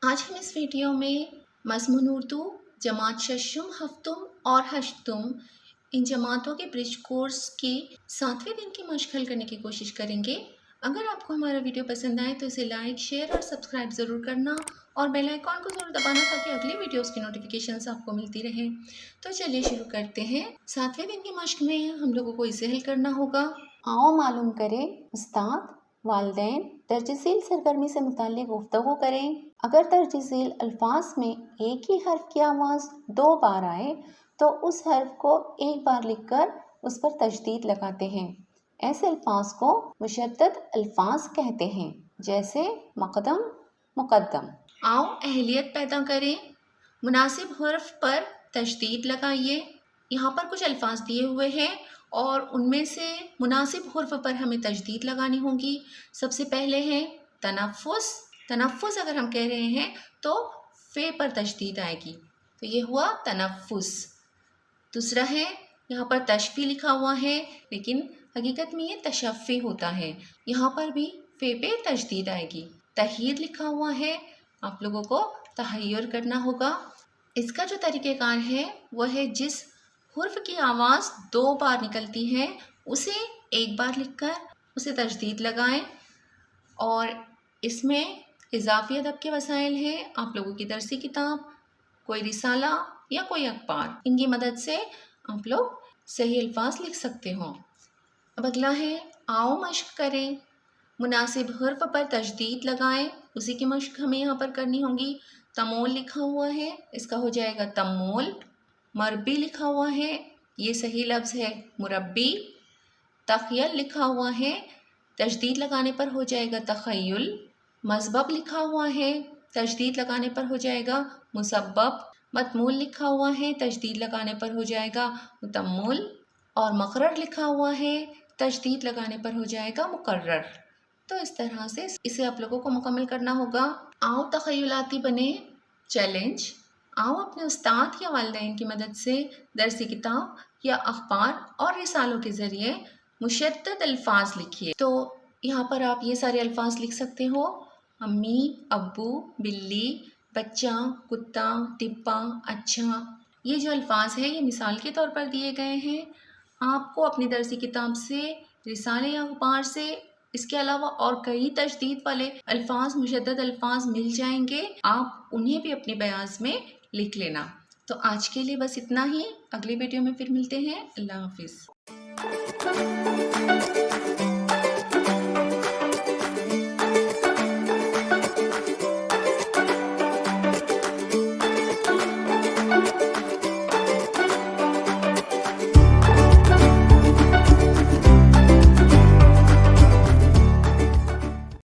आज हम इस वीडियो में मज़मून उर्दू जमात शशम हफ्तुम और हश्तुम इन जमातों के ब्रिज कोर्स के 7वें दिन की मशक हल करने की कोशिश करेंगे। अगर आपको हमारा वीडियो पसंद आए तो इसे लाइक, शेयर और सब्सक्राइब ज़रूर करना और बेल आइकॉन को ज़रूर दबाना ताकि अगली वीडियोस की नोटिफिकेशंस आपको मिलती रहे। तो चलिए शुरू करते हैं। 7वें दिन की मशक में हम लोगों को इसे हल करना होगा। आओ मालूम करें उस्ताद वालिदैन दर्ज-ए-ज़ील सरगर्मी से मुताल्लिक़ गुफ्तगू करें। अगर दर्ज-ए-ज़ील अल्फाज में एक ही हर्फ की आवाज़ 2 बार आए तो उस हर्फ को एक बार लिखकर उस पर तशदीद लगाते हैं। ऐसे अल्फाज को मुशद्दद अल्फाज कहते हैं, जैसे मक़दम, मुक़द्दम। आओ अहलियत पैदा करें। मुनासिब हर्फ पर तशदीद लगाइए। यहाँ पर कुछ अल्फाज दिए हुए हैं और उनमें से मुनासिब हर्फ पर हमें तशदीद लगानी होगी। सबसे पहले है तनफ़ुस। तनफ़ुस अगर हम कह रहे हैं तो फ़े पर तशदीद आएगी, तो ये हुआ तनफ़ुस। दूसरा है यहाँ पर तशफ़ी लिखा हुआ है, लेकिन हकीकत में ये तशफ़ी होता है। यहाँ पर भी फ़े पे तशदीद आएगी। तहीर लिखा हुआ है, आप लोगों को तहय्युर करना होगा। इसका जो तरीक़ेकार है वह है जिस हुर्फ की आवाज़ 2 बार निकलती है उसे एक बार लिखकर उसे तशदीद लगाएं। और इसमें इज़ाफ़ी अदब के वसाइल हैं, आप लोगों की दरसी किताब, कोई रिसाला या कोई अखबार, इनकी मदद से आप लोग सही अल्फाज लिख सकते हो। अब अगला है आओ मश्क करें। मुनासिब हर्फ पर तशदीद लगाएं, उसी की मश्क हमें यहाँ पर करनी होगी। तमोल लिखा हुआ है, इसका हो जाएगा तमोल। मरबी लिखा हुआ है, ये सही लफ्ज़ है मुरब्बी। तख़यल लिखा हुआ है, तशदीद लगाने पर हो जाएगा तख़य्युल। मज़बब लिखा हुआ है, तशदीद लगाने पर हो जाएगा मुसब्बब। मतमूल लिखा हुआ है, तशदीद लगाने पर हो जाएगा मुतम्मुल। और मक़रर लिखा हुआ है, तशदीद लगाने पर हो जाएगा मुक़र्रर। तो इस तरह से इसे आप लोगों को मुकम्मल करना होगा। आओ तख़य्युलाती बने। चैलेंज। आओ अपने उस्ताद या वालिदैन की मदद से दरसी किताब या अखबार और रिसालों के ज़रिए मुशद्दद अल्फाज लिखिए। तो यहाँ पर आप ये सारे अल्फाज लिख सकते हो: अम्मी, अब्बू, बिल्ली, बच्चा, कुत्ता, डिब्बा, अच्छा। ये जो अल्फाज हैं ये मिसाल के तौर पर दिए गए हैं। आपको अपनी दरसी किताब से, रिसाले या अखबार से इसके अलावा और कई तशदीद वाले अल्फाज, मुशद्दद अल्फाज मिल जाएंगे। आप उन्हें भी अपने बयाज़ में लिख लेना। तो आज के लिए बस इतना ही। अगली वीडियो में फिर मिलते हैं। अल्लाह हाफिज़।